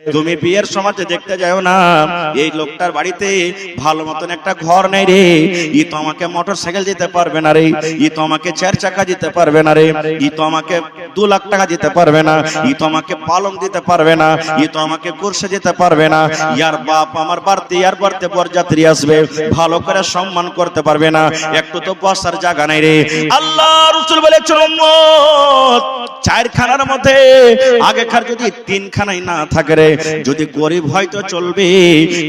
তুমি বিয়ের সমাজে দেখতে যাও না, এই লোকটার বাড়িতে ভালো মতন একটা ঘর নেই রে, ই তো আমাকে মোটরসাইকেল দিতে পারবে না রে, ই তো আমাকে 4 চাকা দিতে পারবে না রে, ই তো আমাকে 2 লাখ টাকা দিতে পারবে না, ই তো আমাকে পালং দিতে পারবে না, ই তো আমাকে কুরসি দিতে পারবে না, ইয়ার বাপ আমার বাড়িতে ইয়ার বাড়িতে বরযাত্রী আসবে, ভালো করে সম্মান করতে পারবে না, একটু তো বসার জায়গা নাই রে। আল্লাহ রাসূল বলেছেন উম্মত 4 খানার মধ্যে আগেকার যদি 3 খানাই না থাকে রে, যদি গরিব হয় তো চলবে,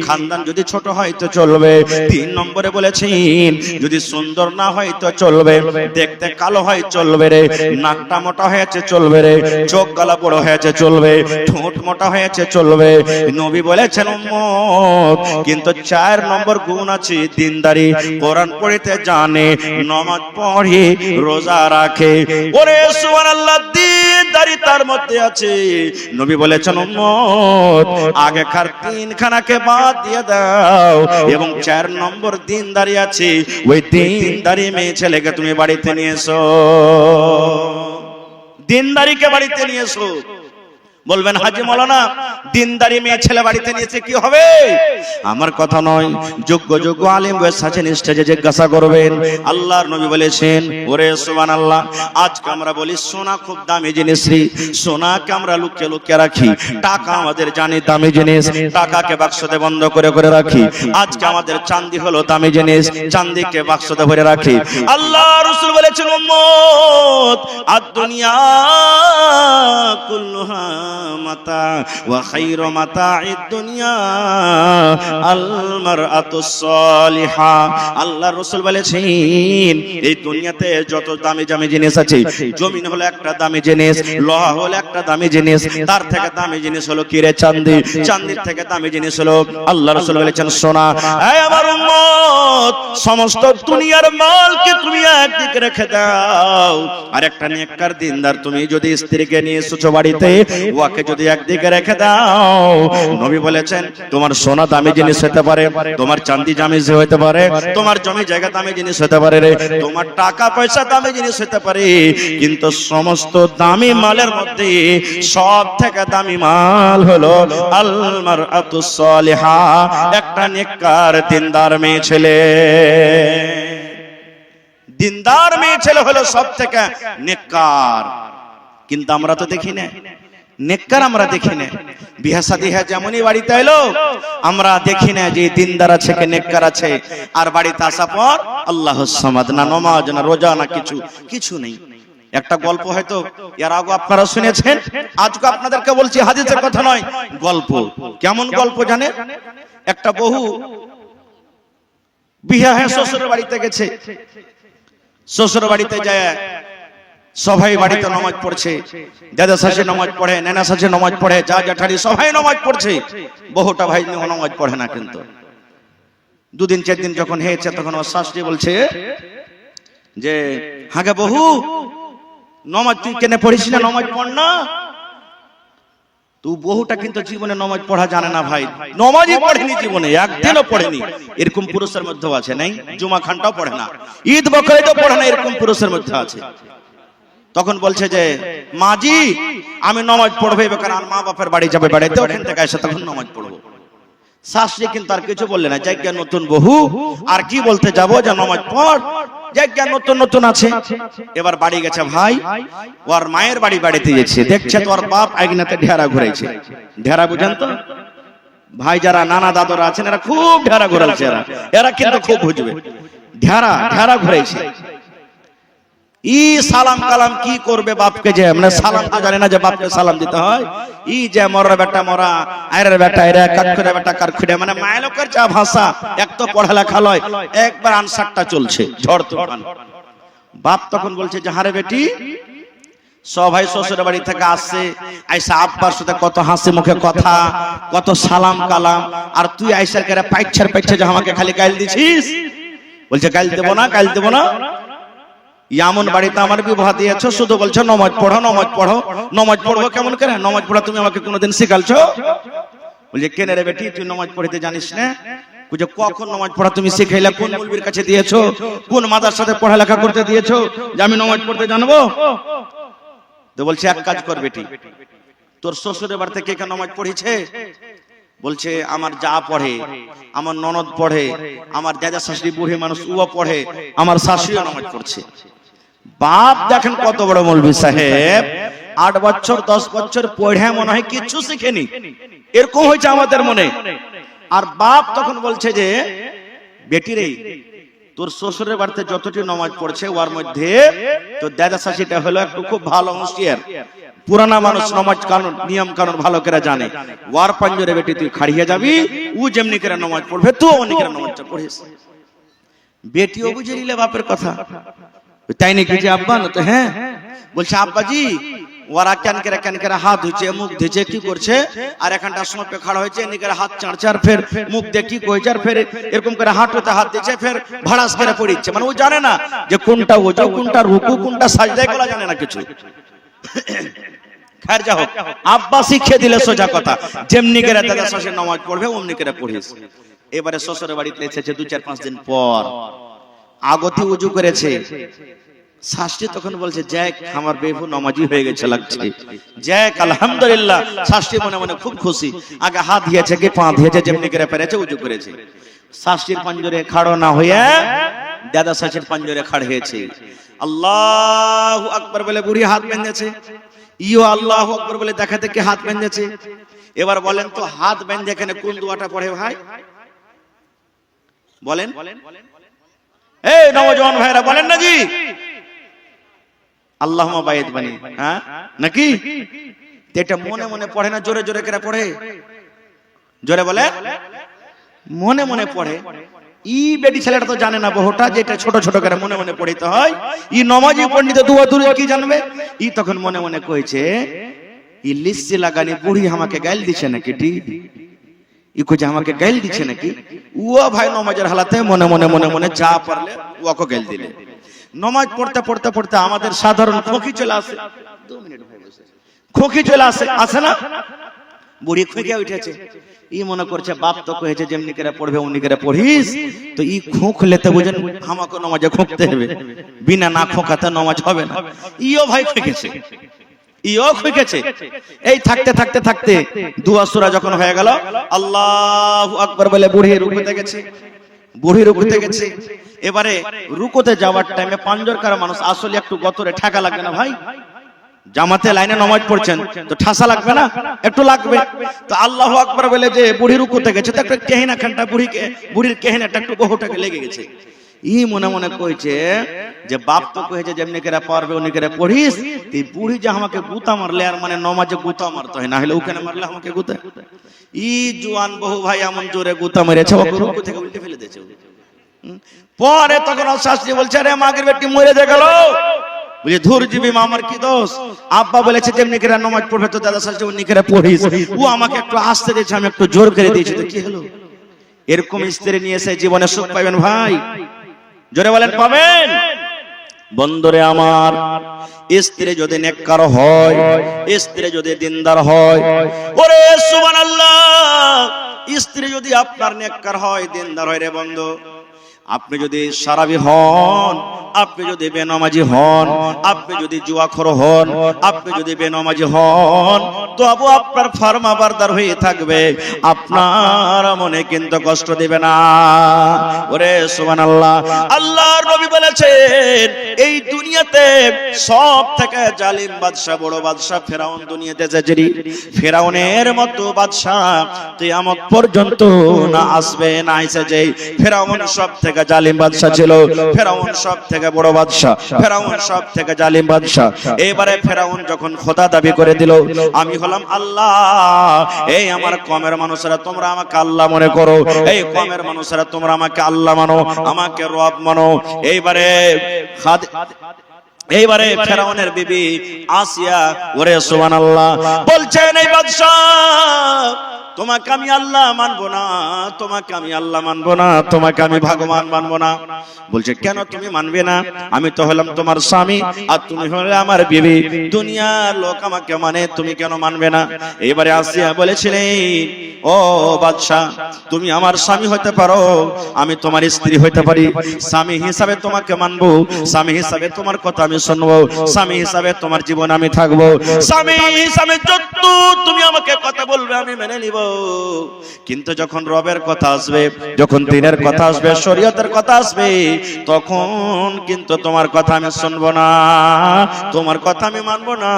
খানদান যদি ছোট হয় তো চলবে, 3 নম্বরে বলেছেন যদি সুন্দর না হয় তো চলবে, দেখতে কালো হয় চলবে রে, নাকটা মোটা হয়েছে চলবে রে, চোখ গলা বড় হয়েছে চলবে, ঠোঁট মোটা হয়েছে চলবে। নবী বলেছেন উম্মত কিন্তু 4 নম্বর গুণ আছে, দিনদারি, কোরআন পড়তে জানে, নামাজ পড়ে, রোজা রাখে। ওরে সুবহানাল্লাহ, দিনদারি তার মধ্যে আছে। নবী বলেছেন উম্মত আগেকার 3 খানাকে বাদ দিয়ে দাও এবং 4 নম্বর দিনদারি আছে, ওই দিনদারি মেয়ে ছেলেকে তুমি বাড়িতে নিয়ে এসো, দিনদারিকে বাড়িতে নিয়ে এসো। বলবেন হাজী মাওলানা দিনদারি মেয়ে ছেলে বাড়িতে নিয়েছে কি হবে? আমার কথা নয়, যোগ্য যোগ্য আলেম বয়স আছেন, স্টেজে জিজ্ঞাসা করবেন। আল্লাহর নবী বলেছেন ওরে সুবহানাল্লাহ, আজকে আমরা বলি সোনা খুব দামি জিনিস রে, সোনাকে আমরা লুকিয়ে লুকিয়ে রাখি, টাকা আমাদের জানি দামি জিনিস, টাকাকে বাক্সতে বন্ধ করে করে রাখি। আজকে আমাদের চাঁদি হলো দামি জিনিস, চাঁদিকে বাক্সতে ভরে রাখি। আল্লাহ রাসূল বলেছেন উম্মত আদ দুনিয়া কুল্লুহা মাতা ওয়া খায়রু মাতা'id দুনিয়া আল মারআতুস সালিহা। আল্লাহর রাসূল বলেছেন এই দুনিয়াতে যত দামি দামি জিনিস আছে, জমিন হলো একটা দামি জিনিস, লোহা হলো একটা দামি জিনিস, তার থেকে দামি জিনিস হলো কি রে? চাঁদি। চাঁদির থেকে দামি জিনিস হলো আল্লাহর রাসূল বলেছেন সোনা। এই আমার উম্মত সমস্ত দুনিয়ার মালকে তুমি একদিকে রেখে দাও, আর একটা নেককার দিনদার তুমি যদি স্ত্রীকে নিয়ে এসেছো বাড়িতে, ওকে যদি একদিকে রেখে দাও, নবী বলেছেন তোমার সোনা দামি জিনিস হতে পারে, তোমার চাঁদি দামি হতে পারে, তোমার জমি জায়গা দামি জিনিস হতে পারে রে, তোমার টাকা পয়সা দামি জিনিস হতে পারে, কিন্তু সমস্ত দামি মালের মধ্যে সব থেকে দামি মাল হলো আল মারআতুস সালিহা, একটা নেককার দিনদার মেয়ে ছেলে। দিনদার মেয়ে ছেলে হলো সব থেকে নেককার। কিন্তু আমরা তো দেখি না নেককার, আমরা দেখি না। বিয়া শাদী হয় যেমনই বাড়িতে এলো আমরা দেখি না যে দিনদার আছে কে নেককার আছে, আর বাড়িতে আসা পর আল্লাহুস সামাদ, না নামাজ না রোজা না কিছু নেই। একটা গল্প হয়তো এর আগে আপনারা শুনেছেন, আজকে আপনাদেরকে বলছি, হাদিসের কথা নয়, গল্প। কেমন গল্প জানে? একটা বহু বিয়া হয়ে শ্বশুরের বাড়িতে গেছে, শ্বশুর বাড়িতে যায় সবাই বাড়িতে নামাজ পড়ছে, দাদা শাশুড়ি নামাজ পড়ে, নানা শাশুড়ি নামাজ পড়ে, যা জ্যাঠারি সবাই নামাজ পড়ছে, বহুটা ভাই নামাজ পড়ে না। কিন্তু 2 দিন 4 দিন যখন হয়েছে তখন ওর শাশুড়ি বলছে যে হাগে বহু নামাজ তুই কেন পড়িস না, নামাজ পড় না। তুই বহুটা কিন্তু জীবনে নামাজ পড়া জানে না ভাই, নামাজই পড়েনি জীবনে, একদিনও পড়েনি। এরকম পুরুষের মধ্যে আছে, নাই? জুমা খানটাও পড়ে না, ঈদ বকরিদও পড়ে না, এরকম পুরুষের মধ্যে আছে। তখন বলছে যে মাজি আমি নামাজ পড়বো, এবার আর মা বাপের বাড়ি যাবে, বাড়িতে ওখান থেকে এসে তখন নামাজ পড়বো। শাশুড়ি কিন্তু আর কিছু বললে না, জায়গা নতুন বহু আর কি বলতে যাবো, যে নামাজ পড়, জায়গা নতুন নতুন আছে। এবার বাড়ি গেছে ভাই, ওর মায়ের বাড়িতে গেছে, দেখছে তোর বাপ আইগনাতে ঢেরা ঘুরাইছে। ঢেরা বুঝেন তো ভাই, যারা নানা দাদরা আছেন এরা খুব ঢেরা ঘুরাইছে, এরা কিন্তু খুব বুঝবে। ঢেরা ঘুরাইছে। ই সালাম কালাম কি করবে বাপকে, যে মানে সালাম তো জানে না যে বাপকে সালাম দিতে হয়। ই যে মরা বেটা মরা, আয়রের বেটা এরা, কাকুরে বেটা কাকুরে, মানে মায়লোকের যা ভাষা, এক তো পড়ালেখা লয়, একবার আনসারটা চলছে ঝড় তুফান। বাপ তখন বলছে যে হারে বেটি, সবাই শ্বশুরের বাড়ি থেকে আসছে, আইসা আব্বার সাথে কত হাসি মুখে কথা, কত সালাম কালাম, আর তুই আইসার কেরা পাইছে যে আমাকে খালি গাইল দিছিস। বলছে গাইল দেবো না, গাইল দেবো না, এমন বাড়িতে আমার বিবাহ দিয়েছো, শুধু বলছো নামাজ পড়ো, নামাজ পড়ো। নামাজ পড়বো কেমন করে? নামাজ পড়া তুমি আমাকে কোনোদিন শিখালছো? বলছে কেন রে বেটি তুই নামাজ পড়তে জানিস না? বুঝে কখন নামাজ পড়া তুমি শিখাইলা? কোন মৌলবীর কাছে দিয়েছো? কোন মাদ্রাসাতে পড়ালেখা করতে দিয়েছো যে আমি নামাজ পড়তে জানবো? তো বলছে এক কাজ কর বেটি, তোর শ্বশুরের বাড়িতে কে কে নামাজ পড়েছে? বলছে আমার যা পড়ে, আমার ননদ পড়ে, আমার দাদা শাশুড়ি বুড়ি মানুষ উও পড়ে, আমার শাশুড়িও নামাজ পড়ছে। বাপ দেখেন কত বড় মৌলভী সাহেব, 8 বছর 10 বছর পড়ে মনে হয় কিছু শিখেনি, এরকম হয়েছে আমাদের মনে। আর বাপ তখন বলছে যে বেটি রে, তোর শ্বশুরের বাড়িতে যতটি নামাজ পড়ছে ওর মধ্যে তোর দাদা শাশুড়িটা হলো একটু খুব ভালো হুঁশিয়ার, পুরানা মানুষ, নামাজ কানুন নিয়ম কানুন ভালো করে জানে। ওয়ার পাঞ্জরে বেটি তুই খাড়িয়ে যাবি, ও যেমনি করে নামাজ পড়বে তুই অমনি করে নামাজটা পড়িস। বেটিও বুঝে নিলে বাপের কথা, তাই নাকি যে আব্বা? না তো হ্যাঁ। বলছে আব্বাজি ওরা কেন করে হাত ধুচ্ছে, মুখ ধুচ্ছে, কি করছে, আর এখানটা সময় খাড়া হয়েছে, এমনি করে হাত চাড়ছে, আর ফের মুখ দিয়ে কি কইছে, আর ফের এরকম করে হাঁটুতে হাত দিচ্ছে, ফের ভাড়াস করে পড়িচ্ছে। মানে ও জানে না যে কোনটা ওজু, কোনটা রুকু, কোনটা সাজদা, এগুলো জানে না কিছু। খার যা হোক, আব্বা শিখিয়ে দিলে সোজা কথা, যেমনি করে দাদা শ্বশুর নামাজ পড়বে অমনি করে পড়িস। এবারে শ্বশুরের বাড়িতে এসেছে 2-4-5 দিন পর, আগতি উজু করেছে। শাশুড়ি তখন বলছে যাক আমার বেবু নামাজি হয়ে গেছে লাগছে, যাক আলহামদুলিল্লাহ। শাশুড়ি মনে মনে খুব খুশি, আগে হাত দিয়েছে কি পা দিয়েছে, যেমনি করে পেরেছে উজু করেছে। শাশুড়ির পাঞ্জরে খাড়ো না হয়ে দাদা শাশুড়ির পাঞ্জরে খাড় হয়েছে। আল্লাহু আকবার বলে বুড়ি হাত বেঁধেছে, ইও আল্লাহু আকবার বলে দেখা দেখে হাত বেঁধেছে। এবার বলেন তো হাত বেঁধে এখানে কোন দোয়াটা পড়ে ভাই? বলেন এই নওজওয়ান ভাইরা বলেন না জি, আল্লাহুম্মা বাইদ বানি, হ্যাঁ নাকি? এটা মনে মনে পড়ে না, জোরে জোরে করে পড়ে? জোরে বলে মনে মনে পড়ে। ই বেটি ছেলেটা তো জানে না বহুটা, যেটা ছোট ছোট করে মনে মনে পড়িতে হয়। ই নমাজি পণ্ডিত দুয়া দূরে কি জানবে? ই তখন মনে মনে কইছে ই লিসি লাগানি বুড়ি আমাকে গাইল দিছে নাকি, ই কইছে আমাকে গাইল দিছে নাকি। ও ভাই নমাজের হালাতে মনে মনে মনে মনে যা পারলে ওকে গাইল দিলে। নমাজ পড়তে পড়তে পড়তে আমাদের সাধারণ খোঁকি চলে আসে। 2 মিনিট ভাই বসে, খোঁকি চলে আসে, আসে না? বুড়ি খুঁকে উঠেছে, ই মনে করছে বাপ তো কয়েছে যেমনি করে পড়বে অমনি করে পড়িস, তো ই খোঁক লেতে বুঝেন আমাকে নামাজে খোঁকতে হবে, বিনা না খোঁকাতে নামাজ হবে না। ইও ভাই খুঁকেছে, ইও খুঁকেছে। এই থাকতে থাকতে থাকতে দুয়া সূরা যখন হয়ে গেল, আল্লাহু আকবার বলে বুড়ি রুকুতে গেছে, বুড়ি রুকুতে গেছে। এবারে রুকুতে যাওয়ার টাইমে পাঞ্জরকার মানুষ আসলে একটু গতরে ঠেকা লাগবে না ভাই? জামাতে লাইনে নামাজ পড়ছেন তো ঠাসা লাগবে না? একটু লাগবে। তো আল্লাহু আকবার বলে যে বুড়ি রুকুতে গেছে, তো একটা কেহিনা খানটা বুড়ির কেহিনাটা একটু বহুটাকে লেগে গেছে। ই মনে মনে কইছে যে বাপ তো কইছে যেমনি করে পারবে অমনি করে পড়িস, এই বুড়ি যে আমাকে গুতা মারলে, আর মানে নমাজে গুতা মারতে হয়, না হলে ওখানে মারলে আমাকে গুতা। ই জওয়ান বহু ভাই এমন জোরে গুতা মেরেছে ওকে রুকু থেকে উল্টে ফেলে দিয়েছে। পরে তখন শাশুড়ি বলছে আরে মাগের বেটি মরে যে গেল, বুঝে ধুর জীবী মা আমার কি দোষ? আব্বা বলেছে যেমনি করে নামাজ পড়বে তো দাদা শাশুড়ি অমনি করে পড়িস, ও আমাকে একটু আসতে দিয়েছে, আমি একটু জোর করে দিয়েছি, তো কি হলো? এরকম স্ত্রী নিয়ে এসে জীবনে সুখ পাবেন ভাই? জোরে বলেন পাবেন? বন্ধুরে আমার, স্ত্রী যদি নেককার হয়, স্ত্রী যদি দিনদার হয়, ওরে সুবহানাল্লাহ, স্ত্রী যদি আপনার নেককার হয়, দিনদার হয় রে বন্ধু, আপনি যদি সারাবি হন, আপনি যদি বেনামাজি হন, আপনি যদি জুয়াখোর হন, আপনি যদি বেনামাজি হন, তবু আপনার ফরমাবরদার হয়ে থাকবে, আপনার মনে কিন্তু কষ্ট দিবে না। ওরে সুবহানাল্লাহ, আল্লাহর নবী বলেছেন এই দুনিয়াতে সব থেকে জালিম বাদশা, বড় বাদশা ফেরাউন দুনিয়াতে এসেছে। ফেরাউনের মতো বাদশা কিয়ামত পর্যন্ত না আসবে, না এসেছে। ফেরাউন সব থেকে জালিম বাদশা ছিল, ফেরাউন সব থেকে বড় বাদশা, ফেরাউন সব থেকে জালিম বাদশা। এবারে ফেরাউন যখন খোদা দাবি করে দিল আমি হলাম আল্লাহ, এই আমার কমের মানুষেরা তোমরা আমাকে আল্লাহ মনে করো, এই কমের মানুষেরা তোমরা আমাকে আল্লাহ মানো, আমাকে রব মানো। এইবারে ফেরাউনের বিবি আসিয়া, ওরে সুবহানাল্লাহ, বলছেন এই বাদশা তোমাকে আমি আল্লাহ মানবো না, তোমাকে আমি আল্লাহ মানবো না, তোমাকে আমি ভগবান মানবো না। বলছে কেন তুমি মানবে না? আমি তো হলাম তোমার স্বামী আর তুমি হলে আমার বিবি, দুনিয়ার লোক আমাকে মানে, তুমি কেন মানবে না? এবারে আসিয়া বলেছিলেন ও বাদশাহ, তুমি আমার স্বামী হতে পারো, আমি তোমার স্ত্রী হতে পারি। স্বামী হিসাবে তোমাকে মানবো, স্বামী হিসাবে তোমার কথা আমি শুনবো, স্বামী হিসাবে তোমার জীবন আমি থাকবো, স্বামী হিসাবে যত তুমি আমাকে কথা বলবে আমি মেনে নিব। কিন্তু যখন রবের কথা আসবে, যখন দিনের কথা আসবে, শরীয়তের কথা আসবে, তখন কিন্তু তোমার কথা আমি শুনবো না, তোমার কথা আমি মানবো না।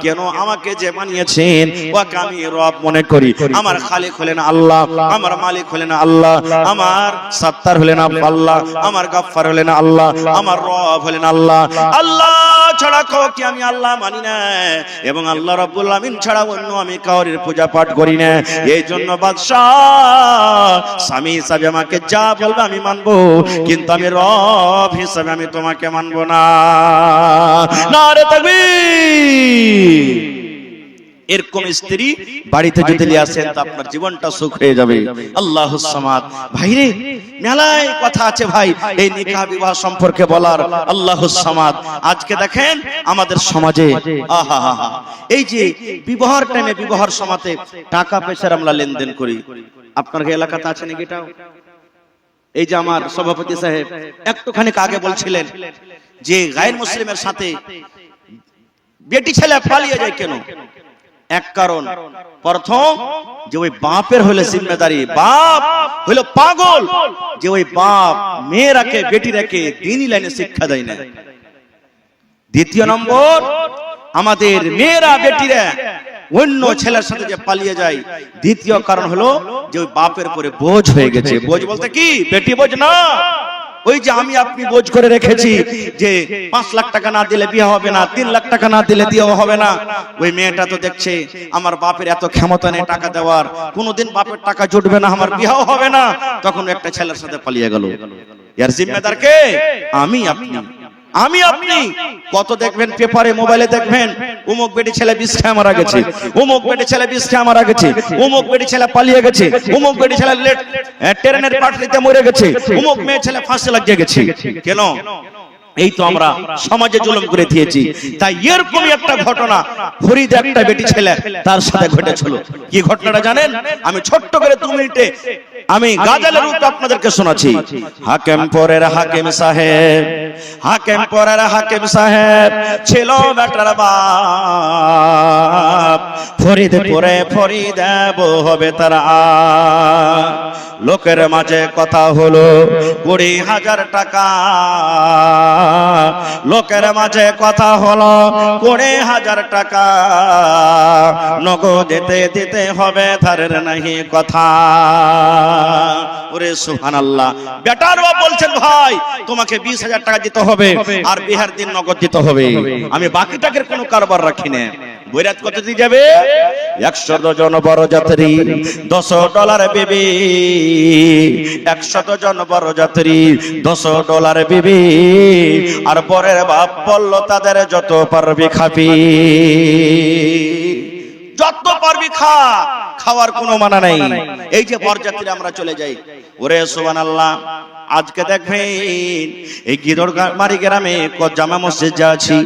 কেন? আমাকে যে বানিয়েছেন ওকে আমি রব মনে করি। আমার খালিক হলেন আল্লাহ, আমার মালিক হলেন আল্লাহ, আমার সত্তার হলেন আল্লাহ, আমার গাফফার হলেন আল্লাহ, আমার রব হলেন আল্লাহ। আল্লাহ ছাড়া কাউকে আমি আল্লাহ মানি না, এবং আল্লাহ রাব্বুল আমিন ছাড়া অন্য আমি কাউরির পূজা পাঠ করি না। এই জন্য বাদশাহ, স্বামী হিসাবে আমাকে যা বলবে আমি মানবো, কিন্তু আমি রব হিসাবে আমি তোমাকে মানবো না। নারে তাকবীর! এরকম স্ত্রী বাড়িতে যদি নিয়ে আসেন তো আপনার জীবনটা সুখ হয়ে যাবে। আল্লাহুস সামাদ। ভাইরে, মেলায় কথা আছে ভাই এই নিকাহ বিবাহ সম্পর্কে বলার। আল্লাহুস সামাদ। আজকে দেখেন আমাদের সমাজে আহা, এই যে বিবাহের টাইমে, বিবাহের সময়তে টাকা পয়সার আমরা লেনদেন করি। আপনার এলাকাতে আছে নাকি এটাও? এই যে আমার সভাপতি সাহেব একটুখানি আগে বলছিলেন যে গায়ের মুসলিমের সাথে বেটি ছেলে পালিয়ে যায় কেন? এক কারণ, প্রথম যে ওই বাপের হলে জিম্মেদারি, বাপ হলো পাগল, যে ওই বাপ মেয়েরাকে বেটিরাকে দ্বীনি লাইনে শিক্ষা দেয় না। দ্বিতীয় নম্বর, আমাদের মেয়েরা বেটিরা অন্য ছেলের সাথে যে পালিয়ে যায়, দ্বিতীয় কারণ হলো যে ওই বাপের পরে বোঝ হয়ে গেছে। বোঝ বলতে কি? বেটি বোঝ না, ওই যে আমি আপনি বোঝ করে রেখেছি যে 5 লাখ টাকা না দিলে বিয়ে হবে না, 3 লাখ টাকা না দিলে বিয়ে হবে না। ওই মেয়েটা তো দেখছে আমার বাপের এত ক্ষমতা নেই টাকা দেওয়ার, কোনোদিন বাপের টাকা জুটবে না, আমার বিয়েও হবে না, তখন একটা ছেলের সাথে পালিয়ে গেল। এর জিম্মেদার কে? আমি আপনি। আমি আপনি কত দেখবেন পেপারে, মোবাইলে দেখবেন অমুক বেটি ছেলে বিষ খেয়ে মারা গেছে, অমুক বেটি ছেলে বিষ খেয়ে মারা গেছে, অমুক বেটি ছেলে পালিয়ে গেছে, অমুক বেটি ছেলে ট্রেনের পাটলিতে মরে গেছে, অমুক মেয়ে ছেলে ফাঁসি লাগিয়ে গেছে। কেন? এই তো আমরা সমাজে জুলুম করে দিয়েছি। তাই এরকমই একটা ঘটনা ফরিদ একটা বেটি ছেলে তার সাথে ঘটেছিল। কি ঘটনাটা জানেন? আমি ছোট্ট করে 2 মিনিটে আমি গাজালের রূপ আপনাদেরকে শোনাচ্ছি। হাকিম পরের হাকিম সাহেব, হাকিম পরের হাকিম সাহেব ছিল বেটার বাপ, ফরিদ পরে ফরিদ হবে তারা। লোকের মাঝে কথা হলো 20,000 টাকা, লোকের মাঝে কথা হলো 20,000 টাকা, নগদ দিতে দিতে হবে, ধারের নাহি কথা। ওরে সুবহানাল্লাহ! বেটার বাপ বলছেন ভাই তোমাকে 20,000 টাকা দিতে হবে আর বিহার দিন নগদ দিতে হবে, আমি বাকি টাকার কোনো কারবার রাখি না। বৈরাত কত দিয়ে যাবে? 100 জন বড় যাত্রী, $10 বিবি, 100 জন বড় যাত্রী, $10 বিবি। আর পরের বাপ বলল তাদের যত পারবি খাবি, যত পারবি খা, খাওয়ার কোনো মানা নাই। এই যে বরযাত্রী আমরা চলে যাই, ওরে সুবহানাল্লাহ! আজকে দেখবেন এই গিরোরমারি গ্রামে জামা মসজিদ যা আছে,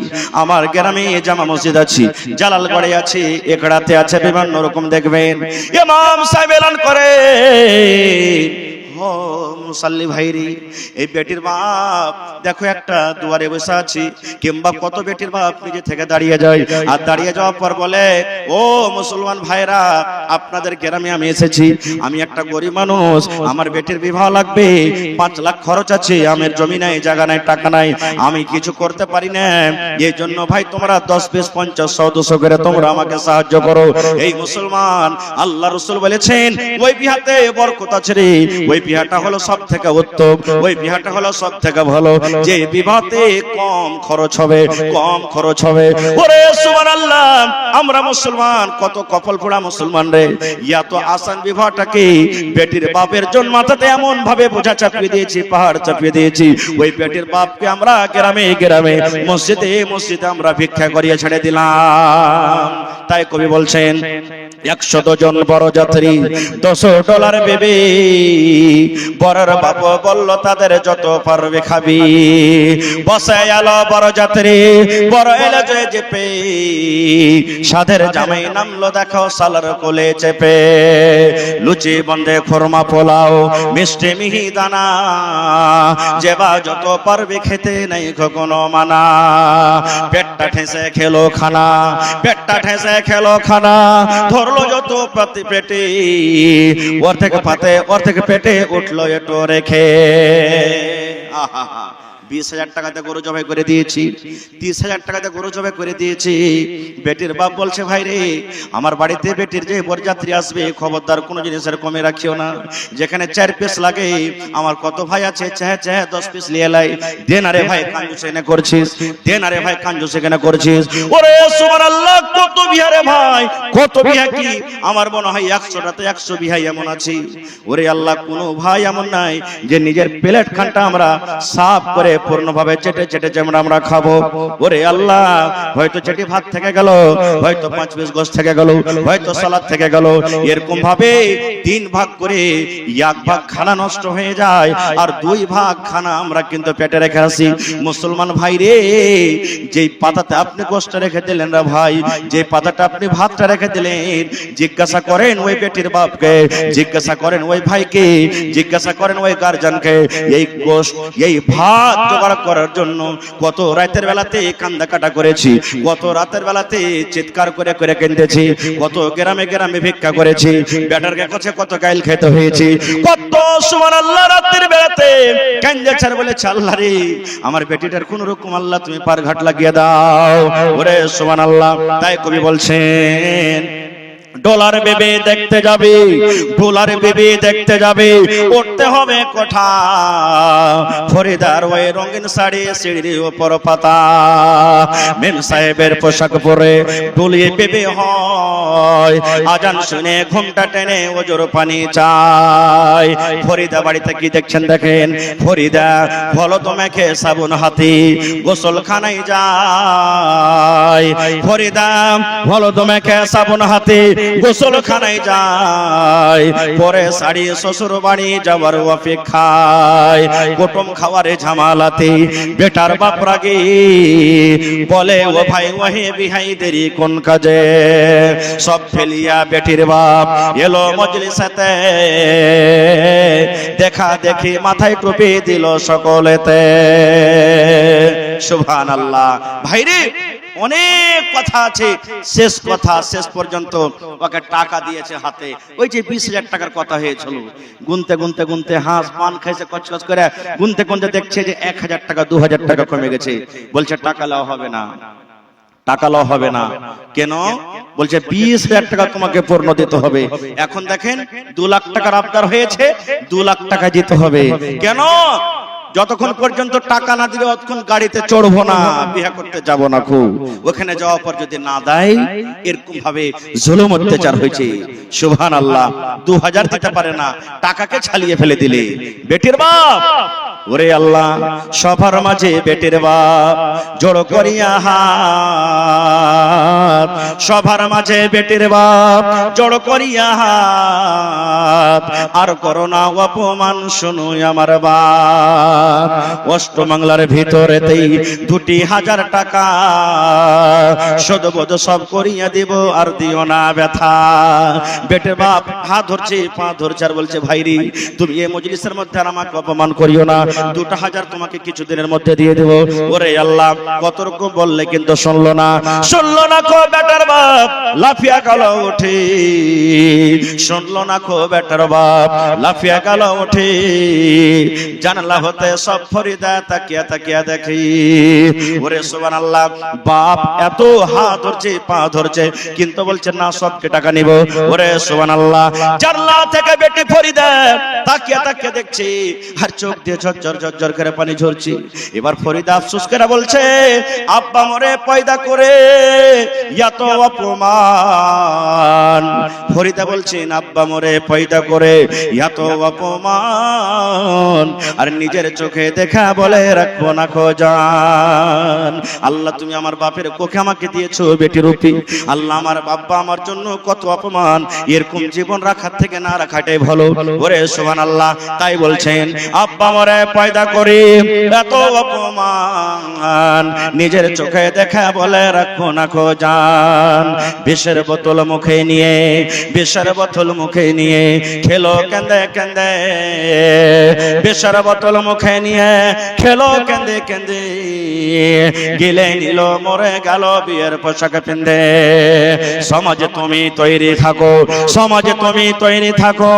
আমার গ্রামে জামা মসজিদ আছে, জালালগড়ে আছে, একড়াতে আছে, বিভিন্ন রকম দেখবেন ইমাম সাহেব এলান করে, ও মুসাল্লি ভাইরি, এই বেটির বাপ দেখো একটা দুয়ারে বসে আছি, কিংবা কত বেটির বাপ নিজে থেকে দাঁড়িয়ে যায়, আর দাঁড়িয়ে যাওয়ার পর বলে ও মুসলমান ভাইরা, আপনাদের গ্রামে আমি এসেছি, আমি একটা গরিব মানুষ, আমার বেটির বিবাহ লাগবে, 5 লাখ খরচ আছে, আমার জমি নাই, জায়গা নাই, টাকা নাই, আমি কিছু করতে পারি না, এই জন্য ভাই তোমরা 10, 20, 50, 100, 200 করে তোমরা আমাকে সাহায্য করো। এই মুসলমান, আল্লাহ রাসূল বলেছেন ওই বিহাতে বরকত আছে রে, ওই বিয়াটা হলো সব থেকে উত্তম, ওই বিয়াটা হলো সব থেকে ভালো, যে বিবাহতে কম খরচ হবে, কম খরচ হবে। ওরে সুবহানাল্লাহ, আমরা মুসলমান কত কপাল পোড়া মুসলমান রে, ইয়া তো আসান বিবাহটাকে বেটির বাপের জন্য মাথাতে এমন ভাবে বোঝা চাপিয়ে দিয়েছি, পাহাড় চাপিয়ে দিয়েছি। ওই বেটির বাপকে আমরা গ্রামে গ্রামে মসজিদে মসজিদে আমরা ভিক্ষা করিয়ে ছেড়ে দিলাম। তাই কবি বলছেন 100 জন বড় যাত্রী $10 বেবি, বরের বাপ বলল তাদের যত পারবে খাবি। বসে এলো বড় যাত্রী, বড় এলো যে চেপে, সাধের জামাই নামলো দেখো সালার কোলে চেপে। লুচি বন্ধে খোরমা পোলাও মিষ্টি মিহি দানা, যেবা যত পারবে খেতে নেই কোনো মানা। পেটটা ঠেসে খেলো খানা, পেটটা ঠেসে খেলো খানা, ধরলো যত পাতি পেটে, ওর থেকে পাতে ওর থেকে পেটে উঠলো এটো রেখে। 20,000 টাকাতে গরু জবাই করে দিয়েছি, 30,000 টাকাতে গরু জবাই করে দিয়েছি। বেটির বাপ বলছে ভাই রে, আমার বাড়িতে বেটির যে বরযাত্রী আসবে খবরদার কোনো জিনিসের কমে রাখিও না। যেখানে 4 পিস লাগে, আমার কত ভাই আছে চাহে চাহে 10 পিস নিয়ে লাই। দেন আরে ভাই কাঞ্জুস এনে করছিস, দেন আরে ভাই কাঞ্জুস এখানে করছিস। ওরে সুবহানাল্লাহ, কত বিহা রে ভাই, কত বিহা কি আমার মনে হয় 100টাতে 100 বিহা এমন আছে। ওরে আল্লাহ, কোনো ভাই এমন নাই যে নিজের প্লেট খানটা আমরা সাফ করে পূর্ণভাবে চেটে চেটে যেমন আমরা খাবো। ওরে আল্লাহ, হয়তো চেটে ভাত থেকে গেল, হয়তো 5 পিস গোশত থেকে গেল, হয়তো সালাদ থেকে গেল, এরকম ভাবে 3 ভাগ করে 1 ভাগ খানা নষ্ট হয়ে যায়, আর 2 ভাগ খানা আমরা কিন্তু পেটে রেখে আসি। মুসলমান ভাই রে, যেই পাতাতে আপনি গোশত রেখে দিলেন রে ভাই, যে পাতাটা আপনি ভাতটা রেখে দিলেন, জিজ্ঞাসা করেন ওই বেটির বাপকে, জিজ্ঞাসা করেন ওই ভাইকে, জিজ্ঞাসা করেন ওই গার্জিয়ানকে, এই গোশত এই ভাত জোগাড় করার জন্য কত রাতের বেলাতে কান্দা কাটা করেছি, কত রাতের বেলাতে চিৎকার করে করে কেঁদেছি, কত গ্রামে গ্রামে ভিক্ষা করেছি, বেটার কাছে কত গাইল খেতে হয়েছে, কত সুবহানাল্লাহ রাতের বেলাতে কান্দেছে আর বলেছে আল্লাহ রে, আমার বেটিটার কোন রকম আল্লাহ তুমি পার ঘাট লাগিয়ে দাও। ওরে সুবহানাল্লাহ, তাই কবি বলছেন ডলার বেবে দেখতে যাবে, ডলার বেবে দেখতে যাবে, উঠতে হবে কোঠা, ফরিদার ওই রঙিন শাড়ি সিঁড়ির উপর পাতা, মেম সাহেবের পোশাক পরে ডলিয়ে বেবে হয়, আজান শুনে ঘুমটা টেনে ওজোর পানি চায়। ফরিদা বাড়িতে কি দেখছেন দেখেন, ফরিদা হলদ মেখে সাবুন হাতে গোসলখানায় যায়, ফরিদা হলদ মেখে সাবুন হাতে গোসলখানায় যায়, পরে শাড়ি শ্বশুর বাড়ি যাবার অপেক্ষায়, কুটুম খাওয়ারে ঝামালাতে বেটার বাপ রাগে বলে ও ভাই ওহে বিহাই দেরি কোন কাজে, সব ফেলিয়া বেটির বাপ এলো মজলিসেতে, দেখা দেখি মাথায় টুপি দিল সকলেতে। সুবহানাল্লাহ। ভাইরে অনেক কথা আছে, শেষ কথা শেষ পর্যন্ত ওকে টাকা দিয়েছে হাতে, ওই যে 20,000 টাকার কথা হয়েছিল, গুনতে গুনতে গুনতে হাঁস পান খাইছে কচকচ করে, গুনতে গুনতে দেখছে যে 1,000 টাকা 2,000 টাকা কমে গেছে। বলছে টাকা লাও হবে না, টাকা লাও হবে না। কেন? বলছে 20,000 টাকা তোমাকে পূর্ণ দিতে হবে। এখন দেখেন 2 লাখ টাকার আবদার হয়েছে, 2 লাখ টাকা দিতে হবে। কেন? যতক্ষণ পর্যন্ত টাকা না দিবে ততক্ষণ গাড়িতে চড়বো না, বিয়ে করতে যাব না। খুব ওখানে যাওয়ার পর যদি না দেয়, এরকম ভাবে জুলুম অত্যাচার হয়েছে। সুবহানাল্লাহ। 2000 দিতে পারে না, টাকাকে ছালিয়ে ফেলে দিলে। বেটির বাপ, ওরে আল্লাহ, সবার মাঝে বেটির বাপ জড়ো করিয়া হাত, সবার মাঝে বেটির বাপ জড়ো করিয়া হাত, আর করোনা অপমান শুনো আমার বাপ। অষ্টমঙ্গলার ভিতরেতেই 2,000 টাকা সদবোধ সব করিয়া দিব, আর দিও না ব্যথা। বেটের বাপ হাত ধরছে, পা ধরছে, আর বলছে ভাইরি তুমি এই মজলিসের মধ্যে আর আমাকে অপমান করিও না, 2,000 তোমাকে কিছুদিনের মধ্যে দিয়ে দেব। ওরে আল্লাহ, কত রকম বললে কিন্তু শুনলো না, শুনলো না খো বেটার বাপ লাফিয়া গেল ওঠে, শুনলো না খো বেটার বাপ লাফিয়া গেল ওঠে, জানলা হতে মুহূর্তে সব ফরিদা তাকিয়া তাকিয়া দেখি, ওরে সুবহানাল্লাহ, বাপ এত হাত ধরছে পা ধরছে কিন্তু বলছে না সবকে টাকা নিব। ওরে সুবহানাল্লাহ, জানলা থেকে বেটি ফরিদা তাকিয়া তাকিয়া দেখছি আর চোখ দিয়ে ঝরঝর ঝরঝর করে পানি ঝরছে। এবার ফরিদা আফসোস করে বলছে, আব্বা মরে পয়দা করে এত অপমান। ফরিদা বলছেন, আব্বা মরে পয়দা করে এত অপমান আর নিজের চোখে দেখা বলে রাখবো না খোজান। আল্লাহ তুমি আমার বাপের কোখে আমাকে দিয়েছো বেটি রূপী, আল্লাহ আমার বাবা আমার জন্য কত অপমান, এরকম জীবন রাখার থেকে না রাখাটাই ভালো। ওরে সুবহানাল্লাহ, তাই বলছেন আব্বা মরে পয়দা করে এত অপমান নিজের চোখে দেখা বলে রাখবো না খোজান। বিষের বোতল মুখে নিয়ে, বিষের বোতল মুখে নিয়ে খেলো কেঁদে কেঁদে, বিষের বোতল মুখে নিয়ে খেলো কেঁদে কেঁদে, গিলে নিল মরে গেল বিয়ের পোশাক পিন্দে। সমাজে তুমি তৈরি থাকো, সমাজে তুমি তৈরি থাকো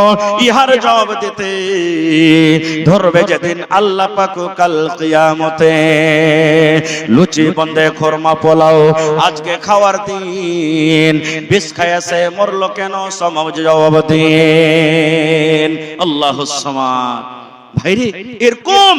ইহার জবাব দিতে, ধরবে যেদিন আল্লাহ পাক কাল কিয়ামতে। লুচি বন্দে খোরমা পোলাও আজকে খাওয়ার দিন, বিষ খাইয়াছে মরলো কেন সমাজ জবাব দিন। আল্লাহুস সামাদ। ভাইরে এরকম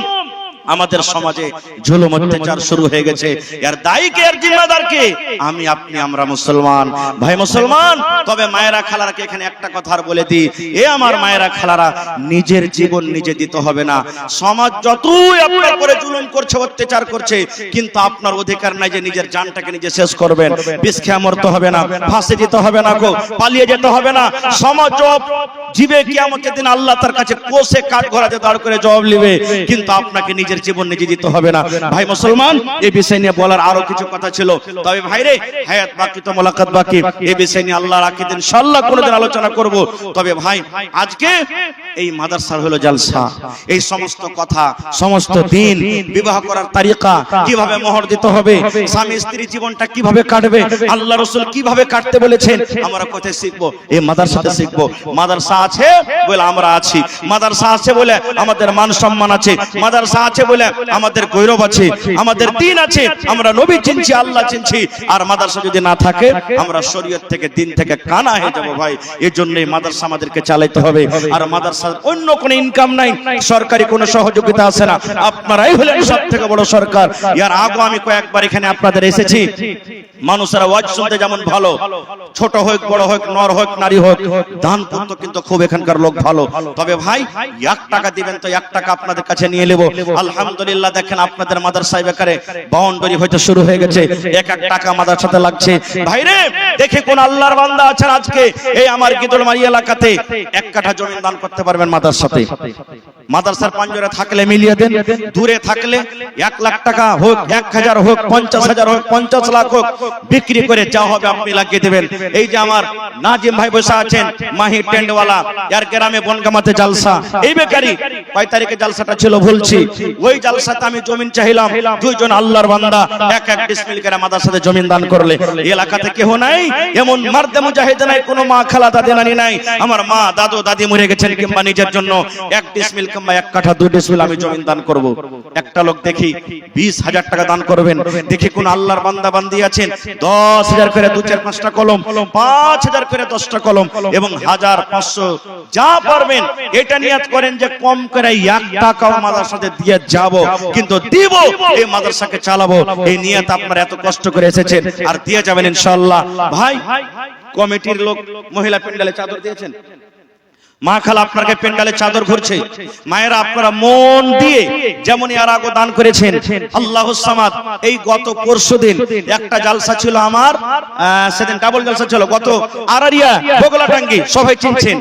আমাদের সমাজে জুলুম অত্যাচার শুরু হয়ে গেছে, এর দায়ী কে, এর জিম্মাদার কে? আমি আপনি, আমরা মুসলমান। ভাই মুসলমান, তবে মায়েরা খালারাকে এখানে একটা কথা আর বলে দিই, এ আমার মায়েরা খালারা, নিজের জীবন নিজে দিতে হবে না। সমাজ যতই আপনার করে জুলুম করছে অত্যাচার করছে, কিন্তু আপনার অধিকার নাই যে নিজের জানটাকে নিজে শেষ করবেন। বিষ খেয়ে মরতে হবে না, ফাঁসি দিতে হবে না, পালিয়ে যেতে হবে না। সমাজ জীবে কিয়ামতের দিন আল্লাহ তার কাছে কোষে কাঠ ঘোড়াতে দাঁড় করে জবাব নেবে, কিন্তু আপনাকে নিজের জীবন নিজে দিতে হবে না। ভাই মুসলমান, এই বিষয় নিয়ে বলার আরো কিছু কথা ছিল, তবে ভাইরে হায়াত বাকি তো মোলাকাত বাকি, এই বিষয় নিয়ে আল্লাহ রাখি দিন ইনশাআল্লাহ কোনদিন আলোচনা করব। তবে ভাই আজকে এই মাদ্রাসার হলো জালসা, এই সমস্ত কথা, সমস্ত দিন, বিবাহ করার তারিকা, কিভাবে মোহর দিতে হবে, স্বামী স্ত্রী জীবনটা কিভাবে কাটবে, আল্লাহ রাসূল কিভাবে কাটতে বলেছেন, আমরা কোথায় শিখবো? এই মাদ্রাসাতে শিখবো। মাদ্রাসা আছে বলে আমরা আছি, মাদ্রাসা আছে বলে আমাদের মান সম্মান আছে, মাদ্রাসা আছে বলে আমাদের গৌরব আছে, আমাদের দিন আছে, আমরা নবী চিনছি, আল্লাহ চিনছি। আর মাদ্রাসা যদি না থাকে আমরা শরীয়ত থেকে, দিন থেকে কানা হয়ে যাব। ভাই এই জন্যই মাদ্রাসা আমাদেরকে চালাইতে হবে। আর মাদ্রাসার অন্য কোনো ইনকাম নাই, সরকারি কোনো সহযোগিতা আছে না, আপনারাই হলেন সব থেকে বড় সরকার। ইয়ার আগে আমি কয়েকবার এখানে আপনাদের এসেছি, মানুষেরা ওয়াজ শুনতে যেমন ভালো, ছোট হোক বড় হোক, নর হোক নারী হোক, দান করতে কিন্তু খুব এখানকার লোক ভালো। তবে ভাই 1 টাকা দিবেন তো 1 টাকা আপনাদের কাছে নিয়ে নেব। আলহামদুলিল্লাহ, দেখেন আপনাদের মাদ্রাসায় বেকারে বাউন্ডারি হয়তো শুরু হয়ে গেছে, 1 টাকা মাদ্রাসাতে লাগছে। ভাইরে দেখে কোন আল্লাহর বান্দা আছেন আজকে এই আমার গিদড়মারি এলাকাতে 1 কাঠা জমি দান করতে পারবেন মাদ্রাসাতে? মাদ্রাসার পাঞ্জরে থাকলে মিলিয়ে দেন, দূরে থাকলে 1 লাখ টাকা হোক, 1000 হোক, 50,000 হোক, 50 লাখ হোক, বিক্রি করে যা হবে আপনি লাগিয়ে দেবেন। এই যে আমার নাজিম ভাই বসে আছেন, মাহি টেন্ডওয়ালা, এর গ্রামে বনগামাতে জালসা, এই বেকারি কয় তারিখে জালসাটা ছিল ভুলছি, ওই জালসাতে আমি জমিন চাইলাম, 2 জন আল্লাহর বান্দা 1 ডিসমিল করে মাদ্রাসাতে জমিন দান করলে। এই এলাকাতে কেউ নাই এমন মারদে মুজাহিদ নাই, কোনো মা খালা দাদি নানি নাই, আমার মা দাদু দাদি মরে গেছেন, কিংবা নিজের জন্য 1 ডিসমিল কিংবা 1 কাঠা 2 ডিসমিল আমি জমিন দান করব। একটা লোক দেখি 20,000 টাকা দান করবেন, দেখি কোন আল্লাহর বান্দা বান্দি আছেন 10,000 করে 2-4-5টা কলম, 5,000 করে 10টা কলম, এবং 1,000 500 যা পারবেন এটা নিয়ত করেন যে কম করে 1 টাকাও মাদ্রাসাতে দিয়ে যাব, কিন্তু দিব, এই মাদ্রাসাকে চালাবো, এই নিয়ত আপনারা এত কষ্ট করে এসেছেন আর দিয়ে যাবেন ইনশাআল্লাহ। ভাই কমিটির লোক মহিলা প্যান্ডেলে চাদর দিয়েছেন, মা খালা আপনাকে প্যান্ডেলে চাদর ঘুরছে, মায়েরা আপনারা মন দিয়ে যেমন এর আগে দান করেছেন, আল্লাহুস সামাদ। এই গত পরশুদিন একটা জালসা ছিল আমার, সেদিন ডাবল জালসা ছিল, গত আরারিয়া বগলাটাঙ্গি সবাই চিনছেন।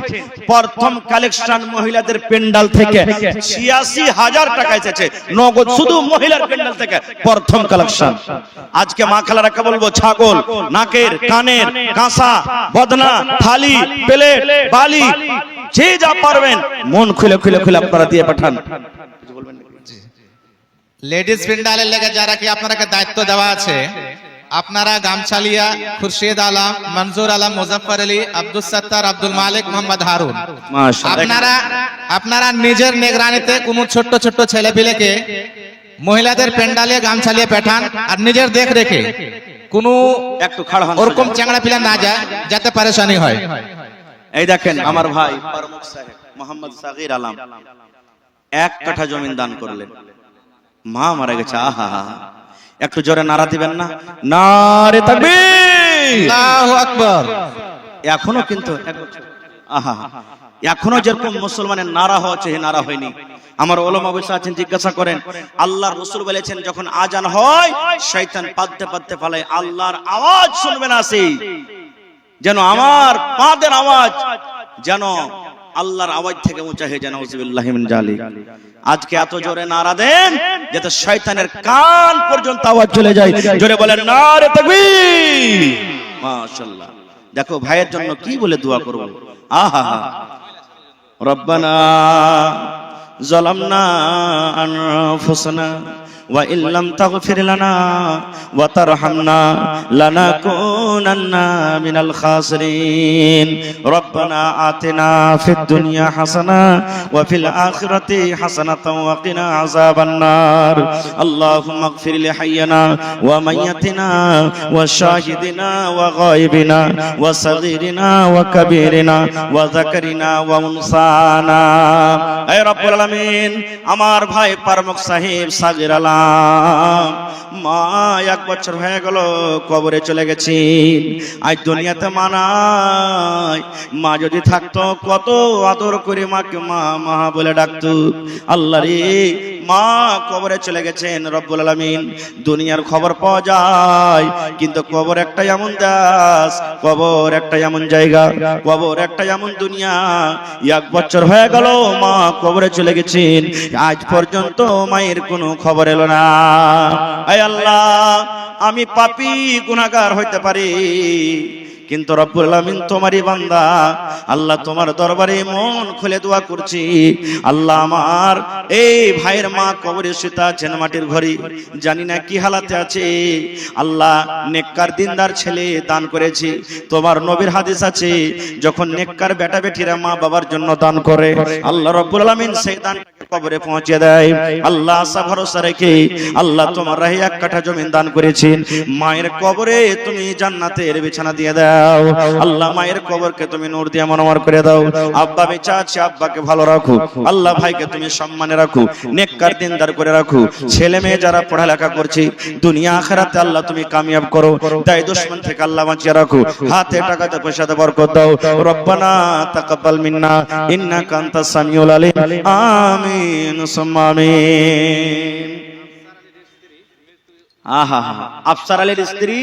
প্রথম কালেকশন মহিলাদের প্যান্ডেল থেকে 86,000 টাকা এসেছে নগদ, শুধু মহিলার প্যান্ডেল থেকে প্রথম কালেকশন। আজকে মা খালারাকে বলবো, ছাগল, নাকের, কানের, কাঁসা, বদনা, থালি, প্লেট, বালি, যে যা পারবেন মন খুলে খুলে খুলে আপনারা দিয়ে পাঠান। লেডিস প্যান্ডেলের লেগে যারা কি আপনাকে দায়িত্ব দেওয়া আছে, আপনারা গামছালিয়া, খুরশেদ আলম, মনজুর আলম, মুজফর আলী, আব্দুল সত্তার, আব্দুল মালিক, মোহাম্মদ হারুন, আপনারা নিজের নিগরানিতে কোন ছোট্ট ছোট্ট ছেলেপিলেকে মহিলাদের পেন্ডালে গামছালিয়ে পাঠান, আর নিজের দেখ রেখে কোনো একটু খাড়া হন ওরকম চ্যাংড়া পিলা না যায় যাতে পরেশানি হয়। এই দেখেন আমার ভাই প্রমুখ সাহেব মোহাম্মদ সাগির আলম 1 কাঠা জমিন দান করলেন। মা মারা গেছে। আহা, একটু জোরে নারা দিবেন না? নারে তাকবীর, আল্লাহু আকবার। এখনো কিন্তু আহা, এখনো যেরকম মুসলমানের নারা হচ্ছে, নারা হয়নি। আমার ওলামা বসে আছেন, জিজ্ঞাসা করেন। আল্লাহর রাসূল বলেছেন যখন আজান হয় শয়তান পাদ্দে পাদ্দে ফালায়, আল্লাহর আওয়াজ শুনবে না সেই, যেন আমার পাদের আওয়াজ যেন আল্লাহর আওয়াজ থেকে উঁচা হয়ে যায়। নাউযুবিল্লাহি মিন জালিক। আজকে এত জোরে নারা দেন যাতে শয়তানের কান পর্যন্ত আওয়াজ চলে যায়। জোরে বলেন নারে তাকবীর। মাশাআল্লাহ। দেখো ভাইয়ের জন্য কি বলে দোয়া করব। আহা, রব্বানা যালামনা আনফুসানা ওয়া ইল্লাম তাগফির লানা ওয়া তারহামনা লানাকুনান্না মিনাল খাসিরিন। রব্বানা আতিনা ফিদ দুনিয়া হাসানা ওয়া ফিল আখিরাতি হাসানাতাও ওয়া কিনা আযাবান নার। আল্লাহুম্মা ইগফির লি হাইয়িনা ওয়া মাইয়িতিনা ওয়া শাহিদিনা ওয়া গায়বিনা ওয়া সাগীরিনা ওয়া কাবীরিনা ওয়া যাকারিনা ওয়া উনসানা। হে রব্বুল আলামিন, আমার ভাই প্রমুখ সাহেব সাগির আলম, মা 1 বছর হয়ে গেল কবরে চলে গেছি। আজ দুনিয়াতে মা নাই। মা যদি থাকতো কত আদর করে মাকে মা মা বলে ডাকতো। আল্লাহ রে, মা কবরে চলে গেছেন। রব্বুল আলামিন, দুনিয়ার খবর পাওয়া যায় কিন্তু কবর একটা এমন দাস, কবর একটা এমন জায়গা, কবর একটা এমন দুনিয়া। 1 বছর হয়ে গেল মা কবরে চলে গেছেন, আজ পর্যন্ত মায়ের কোনো খবর এলো না। আয় আল্লাহ, আমি পাপী গুনাহগার হইতে পারি কিন্তু রব্বুল আলামিন তোমারই বান্দা। আল্লাহ তোমার দরবারে মন খুলে দোয়া করছি। আল্লাহ, আমার এই ভাইয়ের মা কবরে শুয়ে আছেন মাটির ঘরে, জানি না কি হালাতে আছে। আল্লাহ, নেককার দিনদার ছেলে দান করেছি। তোমার নবীর হাদিস আছে, যখন নেককার বেটা বেটিরা মা বাবার জন্য দান করে আল্লাহ রব্বুল আলামিন সেই দান কবরে পৌঁছে দেয়। আল্লাহ আশা ভরসা রেখে আল্লাহ তোমার রাহে 1 কাঠা জমিন দান করেছেন। মায়ের কবরে তুমি জান্নাতের বিছানা দিয়ে দাও। আল্লাহ, মায়ের কবরকে তুমি নূর দিয়ে মনোমর করে দাও। আব্বা বেঁচে আছে, আব্বাকে ভালো রাখো। আল্লাহ, ভাইকে তুমি সম্মানে রাখো, নেককার দিনদার করে রাখো। ছেলে মেয়ে যারা পড়ালেখা করছে দুনিয়া আখিরাতে আল্লাহ তুমি কামিয়াব করো। দায় দুশমন থেকে আল্লাহ বাঁচিয়ে রাখো। হাতে টাকাতে পয়সাতে বরকত দাও। রব্বানা তাকাব্বাল মিন্না ইন্নাকা আনতাস সামিউল আলিম। আমিন সুম্মা আমিন। আহা, আফসার আলীর স্ত্রী